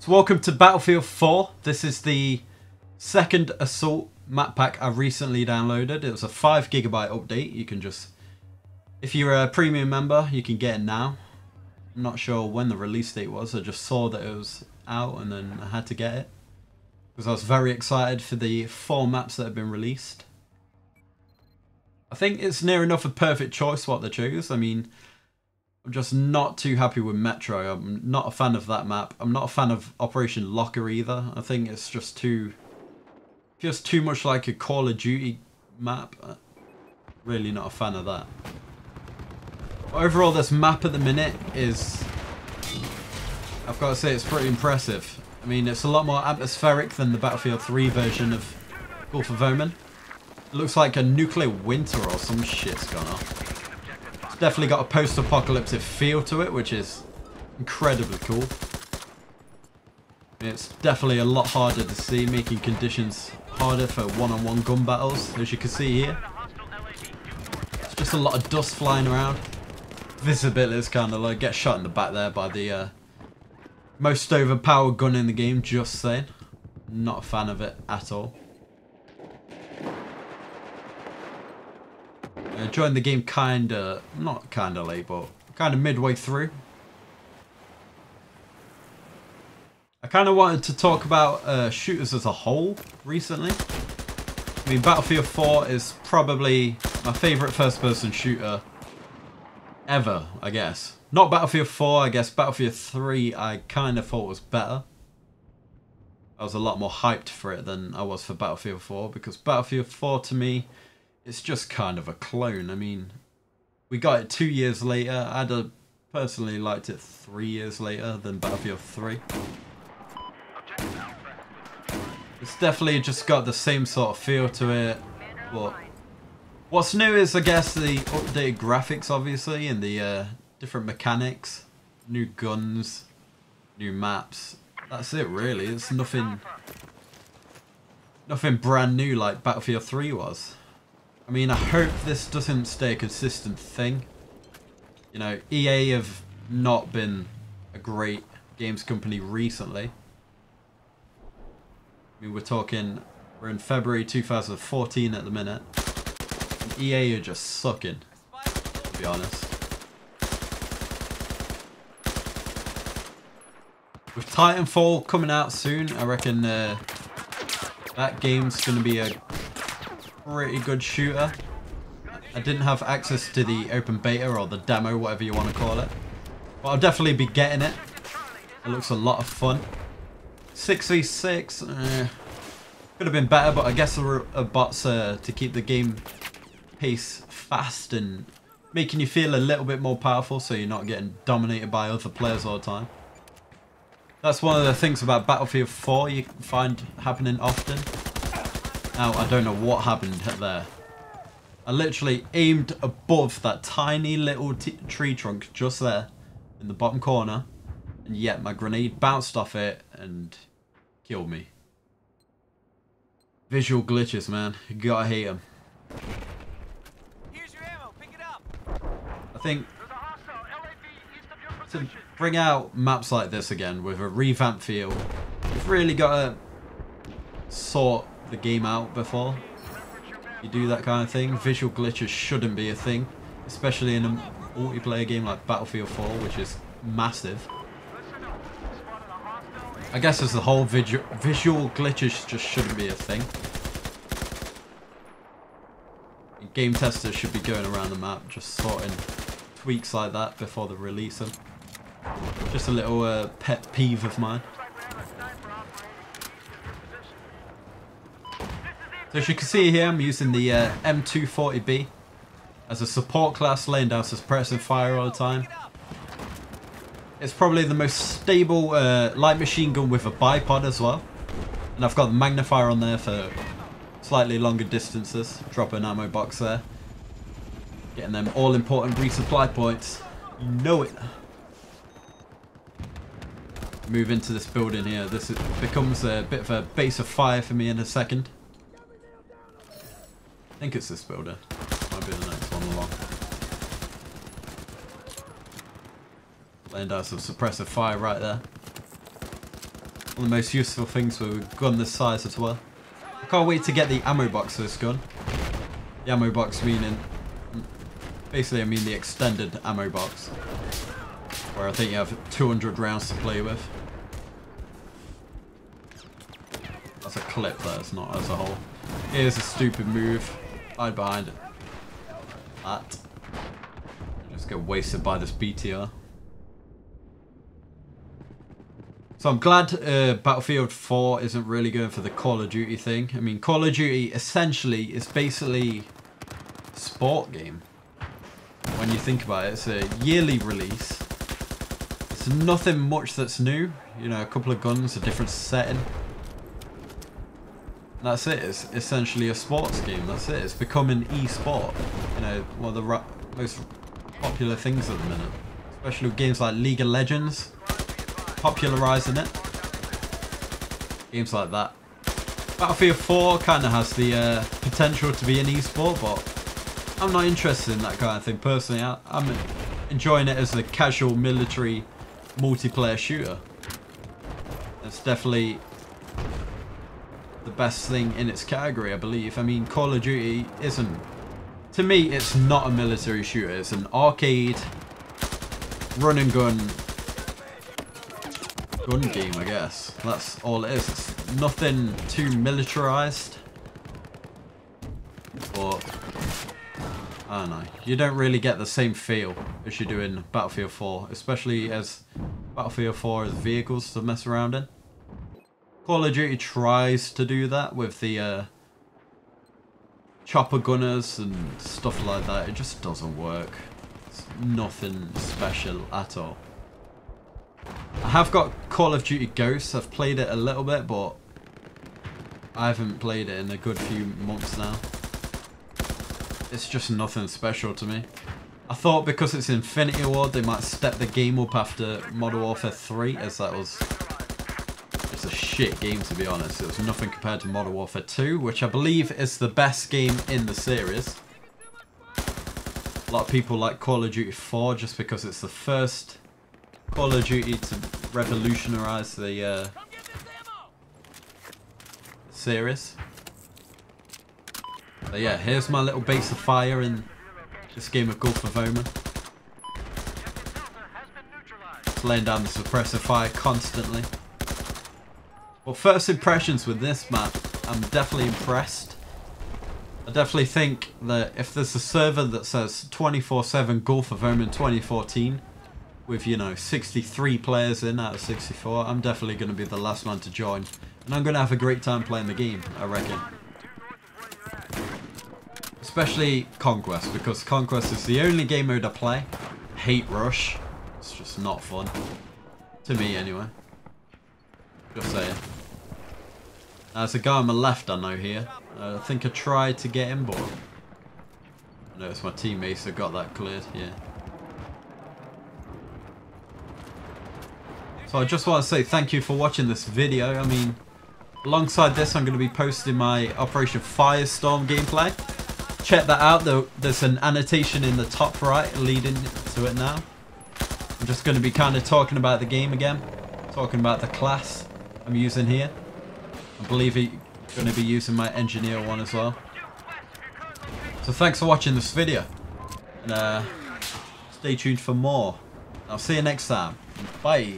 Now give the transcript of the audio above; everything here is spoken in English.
So welcome to Battlefield 4. This is the second assault map pack I recently downloaded. It was a 5 GB update. You can just, if you're a premium member, you can get it now. I'm not sure when the release date was. I just saw that it was out and then I had to get it because I was very excited for the 4 maps that have been released. I think it's near enough a perfect choice what they chose. I mean, I'm just not too happy with Metro. I'm not a fan of that map. I'm not a fan of Operation Locker either. I think it's just too much like a Call of Duty map. Really not a fan of that. But overall, this map at the minute is, I've got to say, it's pretty impressive. I mean, it's a lot more atmospheric than the Battlefield 3 version of Gulf of Oman. It looks like a nuclear winter or some shit's gone off. Definitely got a post-apocalyptic feel to it, which is incredibly cool. It's definitely a lot harder to see, making conditions harder for one-on-one gun battles, as you can see here. It's just a lot of dust flying around. Visibility is kind of like, get shot in the back there by the most overpowered gun in the game, just saying. Not a fan of it at all. Joined the game not kinda late, but kinda midway through. I kinda wanted to talk about shooters as a whole recently. I mean, Battlefield 4 is probably my favourite first-person shooter ever, I guess. Not Battlefield 4, I guess Battlefield 3 I kinda thought was better. I was a lot more hyped for it than I was for Battlefield 4, because Battlefield 4 to me, it's just kind of a clone. I mean, we got it 2 years later. I'd personally liked it 3 years later than Battlefield 3. It's definitely just got the same sort of feel to it. But what's new is, I guess, the updated graphics, obviously, and the different mechanics, new guns, new maps. That's it, really. It's nothing brand new like Battlefield 3 was. I mean, I hope this doesn't stay a consistent thing. You know, EA have not been a great games company recently. I mean, we're in February 2014 at the minute. And EA are just sucking, to be honest. With Titanfall coming out soon, I reckon that game's going to be a pretty good shooter. I didn't have access to the open beta or the demo, whatever you want to call it, but I'll definitely be getting it. It looks a lot of fun. 6v6 could have been better, but I guess there are bots to keep the game pace fast and making you feel a little bit more powerful, so you're not getting dominated by other players all the time. That's one of the things about Battlefield 4 you find happening often. Now, I don't know what happened there. I literally aimed above that tiny little tree trunk just there in the bottom corner, and yet my grenade bounced off it and killed me. Visual glitches, man. You gotta hate them. Here's your ammo. Pick it up. I think to bring out maps like this again with a revamped feel, you've really got to sort the game out before you do that kind of thing. Visual glitches shouldn't be a thing, especially in a multiplayer game like Battlefield 4, which is massive. I guess as the whole visual glitches just shouldn't be a thing. Game testers should be going around the map just sorting tweaks like that before they release them. Just a little pet peeve of mine. So as you can see here, I'm using the M240B as a support class, laying down suppressive fire all the time. It's probably the most stable light machine gun with a bipod as well. And I've got the Magnifier on there for slightly longer distances. Drop an ammo box there. Getting them all important resupply points. You know it. Move into this building here. This becomes a bit of a base of fire for me in a second. I think it's this building. Might be the next one along. Laying down some suppressive fire right there. One of the most useful things with a gun this size as well. I can't wait to get the ammo box for this gun. The ammo box meaning... Basically I mean the extended ammo box. Where I think you have 200 rounds to play with. That's a clip though, it's not as a whole. Here's a stupid move. Hide behind it. That. Just get wasted by this BTR. So I'm glad Battlefield 4 isn't really going for the Call of Duty thing. I mean, Call of Duty essentially is basically a sport game. When you think about it, it's a yearly release. It's nothing much that's new. You know, a couple of guns, a different setting. That's it. It's essentially a sports game. That's it. It's become an e-sport. You know, one of the most popular things at the minute. Especially with games like League of Legends. Popularizing it. Games like that. Battlefield 4 kind of has the potential to be an e-sport, but I'm not interested in that kind of thing personally. I'm enjoying it as a casual military multiplayer shooter. It's definitely the best thing in its category, I believe. I mean, Call of Duty isn't... To me, it's not a military shooter. It's an arcade, run and gun game, I guess. That's all it is. It's nothing too militarized. But, I don't know. You don't really get the same feel as you do in Battlefield 4. Especially as Battlefield 4 has vehicles to mess around in. Call of Duty tries to do that with the chopper gunners and stuff like that. It just doesn't work. It's nothing special at all. I have got Call of Duty Ghosts. I've played it a little bit, but I haven't played it in a good few months now. It's just nothing special to me. I thought because it's Infinity Ward, they might step the game up after Modern Warfare 3, as that was just a shit game, to be honest. It was nothing compared to Modern Warfare 2, which I believe is the best game in the series. A lot of people like Call of Duty 4 just because it's the first Call of Duty to revolutionize the series. But yeah, here's my little base of fire in this game of Gulf of Oman. Just laying down the suppressor fire constantly. Well, first impressions with this map, I'm definitely impressed. I definitely think that if there's a server that says 24/7 Gulf of Oman 2014, with, you know, 63 players in out of 64, I'm definitely going to be the last man to join. And I'm going to have a great time playing the game, I reckon. Especially Conquest, because Conquest is the only game mode I play. Hate Rush. It's just not fun. To me, anyway. Just saying. There's a guy on my left I know here. I think I tried to get him, but I noticed my teammates have got that cleared, yeah. So I just want to say thank you for watching this video. I mean, alongside this, I'm going to be posting my Operation Firestorm gameplay. Check that out. There's an annotation in the top right leading to it now. I'm just going to be kind of talking about the game again. Talking about the class I'm using here. I believe I'm going to be using my engineer one as well. So thanks for watching this video. And stay tuned for more. I'll see you next time. Bye.